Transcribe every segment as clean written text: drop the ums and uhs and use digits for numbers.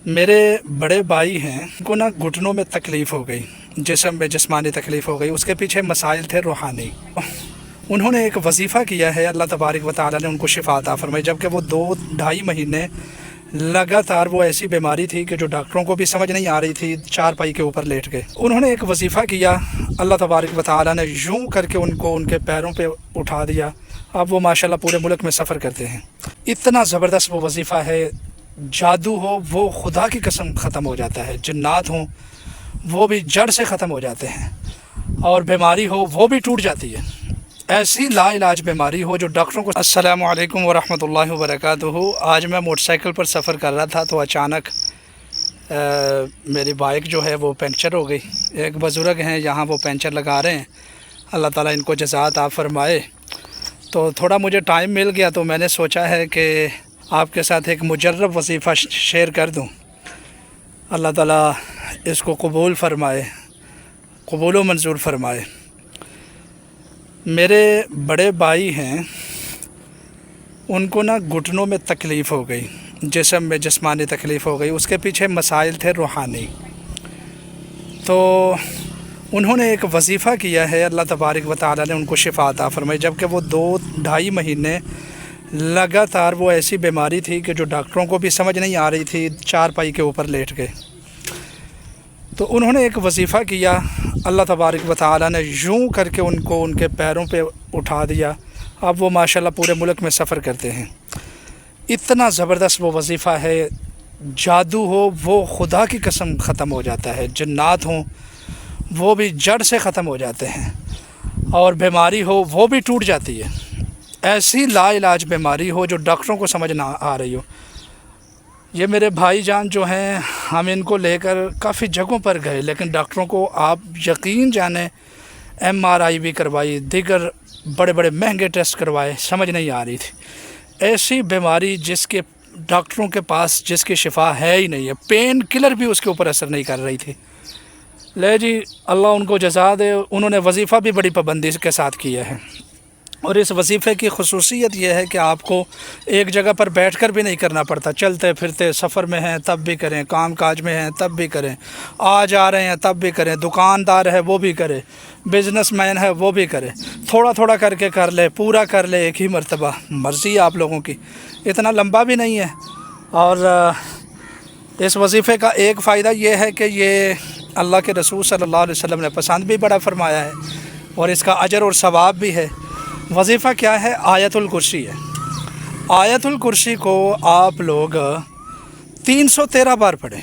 میرے بڑے بھائی ہیں، ان کو نا گھٹنوں میں تکلیف ہو گئی، جسم میں جسمانی تکلیف ہو گئی، اس کے پیچھے مسائل تھے روحانی۔ انہوں نے ایک وظیفہ کیا ہے، اللہ تبارک و تعالی نے ان کو شفا عطا فرمائی، جبکہ وہ 2-2.5 مہینے لگاتار وہ ایسی بیماری تھی کہ جو ڈاکٹروں کو بھی سمجھ نہیں آ رہی تھی، چارپائی کے اوپر لیٹ گئے۔ انہوں نے ایک وظیفہ کیا، اللہ تبارک و تعالی نے یوں کر کے ان کو ان کے پیروں پہ اٹھا دیا۔ اب وہ ماشاءاللہ پورے ملک میں سفر کرتے ہیں۔ اتنا زبردست وہ وظیفہ ہے، جادو ہو وہ خدا کی قسم ختم ہو جاتا ہے، جنات ہوں وہ بھی جڑ سے ختم ہو جاتے ہیں، اور بیماری ہو وہ بھی ٹوٹ جاتی ہے۔ ایسی لا علاج بیماری ہو جو ڈاکٹروں کو۔ السلام علیکم ورحمۃ اللہ وبرکاتہ۔ آج میں موٹر سائیکل پر سفر کر رہا تھا تو اچانک میری بائک جو ہے وہ پنکچر ہو گئی۔ ایک بزرگ ہیں یہاں، وہ پنکچر لگا رہے ہیں، اللہ تعالیٰ ان کو جزا عطا فرمائے۔ تو تھوڑا مجھے ٹائم مل گیا تو میں نے سوچا ہے کہ آپ کے ساتھ ایک مجرب وظیفہ شیئر کر دوں۔ اللہ تعالیٰ اس کو قبول فرمائے، قبول و منظور فرمائے۔ میرے بڑے بھائی ہیں، ان کو نا گھٹنوں میں تکلیف ہو گئی، جسم میں جسمانی تکلیف ہو گئی، اس کے پیچھے مسائل تھے روحانی۔ تو انہوں نے ایک وظیفہ کیا ہے، اللہ تبارک و تعالی نے ان کو شفا عطا فرمائی، جبکہ وہ 2-2.5 مہینے لگاتار وہ ایسی بیماری تھی کہ جو ڈاکٹروں کو بھی سمجھ نہیں آ رہی تھی، چارپائی کے اوپر لیٹ گئے۔ تو انہوں نے ایک وظیفہ کیا، اللہ تبارک و تعالی نے یوں کر کے ان کو ان کے پیروں پہ اٹھا دیا۔ اب وہ ماشاءاللہ پورے ملک میں سفر کرتے ہیں۔ اتنا زبردست وہ وظیفہ ہے، جادو ہو وہ خدا کی قسم ختم ہو جاتا ہے، جنات ہوں وہ بھی جڑ سے ختم ہو جاتے ہیں، اور بیماری ہو وہ بھی ٹوٹ جاتی ہے۔ ایسی لا علاج بیماری ہو جو ڈاکٹروں کو سمجھ نہ آ رہی ہو۔ یہ میرے بھائی جان جو ہیں، ہم ان کو لے کر کافی جگہوں پر گئے، لیکن ڈاکٹروں کو آپ یقین جانیں MRI بھی کروائی، دیگر بڑے بڑے مہنگے ٹیسٹ کروائے، سمجھ نہیں آ رہی تھی۔ ایسی بیماری جس کے ڈاکٹروں کے پاس جس کی شفا ہے ہی نہیں ہے، پین کلر بھی اس کے اوپر اثر نہیں کر رہی تھی۔ لے جی، اللہ ان کو جزا دے۔ انہوں نے وظیفہ بھی بڑی پابندی کے ساتھ کیا ہے، اور اس وظیفے کی خصوصیت یہ ہے کہ آپ کو ایک جگہ پر بیٹھ کر بھی نہیں کرنا پڑتا، چلتے پھرتے سفر میں ہیں تب بھی کریں، کام کاج میں ہیں تب بھی کریں، آ جا رہے ہیں تب بھی کریں، دکاندار ہے وہ بھی کرے، بزنس مین ہے وہ بھی کرے، تھوڑا تھوڑا کر کے کر لے، پورا کر لے ایک ہی مرتبہ، مرضی ہے آپ لوگوں کی۔ اتنا لمبا بھی نہیں ہے، اور اس وظیفے کا ایک فائدہ یہ ہے کہ یہ اللہ کے رسول صلی اللہ علیہ وسلم نے پسند بھی بڑا فرمایا ہے، اور اس کا اجر اور ثواب بھی ہے۔ وظیفہ کیا ہے؟ آیت الکرسی ہے۔ آیت الکرسی کو آپ لوگ 313 بار پڑھیں۔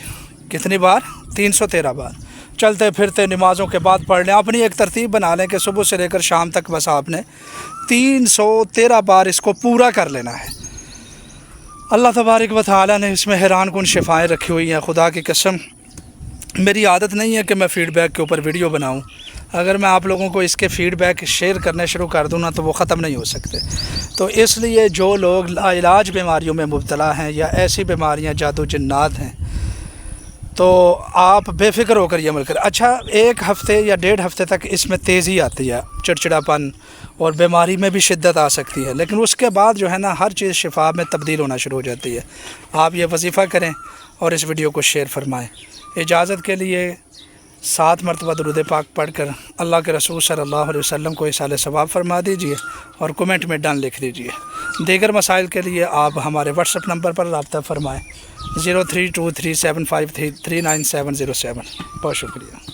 کتنی بار؟ 313 بار۔ چلتے پھرتے نمازوں کے بعد پڑھ لیں، اپنی ایک ترتیب بنا لیں کہ صبح سے لے کر شام تک بس آپ نے 313 بار اس کو پورا کر لینا ہے۔ اللہ تبارک و تعالی نے اس میں حیران کن شفائیں رکھی ہوئی ہیں، خدا کی قسم۔ میری عادت نہیں ہے کہ میں فیڈ بیک کے اوپر ویڈیو بناؤں، اگر میں آپ لوگوں کو اس کے فیڈ بیک شیئر کرنے شروع کر دوں نا تو وہ ختم نہیں ہو سکتے۔ تو اس لیے جو لوگ لا علاج بیماریوں میں مبتلا ہیں، یا ایسی بیماریاں جادو جنات ہیں، تو آپ بے فکر ہو کر یہ عمل کریں۔ اچھا، 1 ہفتے یا 1.5 ہفتے تک اس میں تیزی آتی ہے، چڑچڑاپن اور بیماری میں بھی شدت آ سکتی ہے، لیکن اس کے بعد جو ہے نا ہر چیز شفا میں تبدیل ہونا شروع ہو جاتی ہے۔ آپ یہ وظیفہ کریں اور اس ویڈیو کو شیئر فرمائیں۔ اجازت کے لیے 7 مرتبہ درود پاک پڑھ کر اللہ کے رسول صلی اللہ علیہ وسلم کو اِیصال ثواب فرما دیجیے، اور کومنٹ میں ڈن لکھ دیجیے۔ دیگر مسائل کے لیے آپ ہمارے واٹس ایپ نمبر پر رابطہ فرمائیں، 032375397707۔ بہت شکریہ۔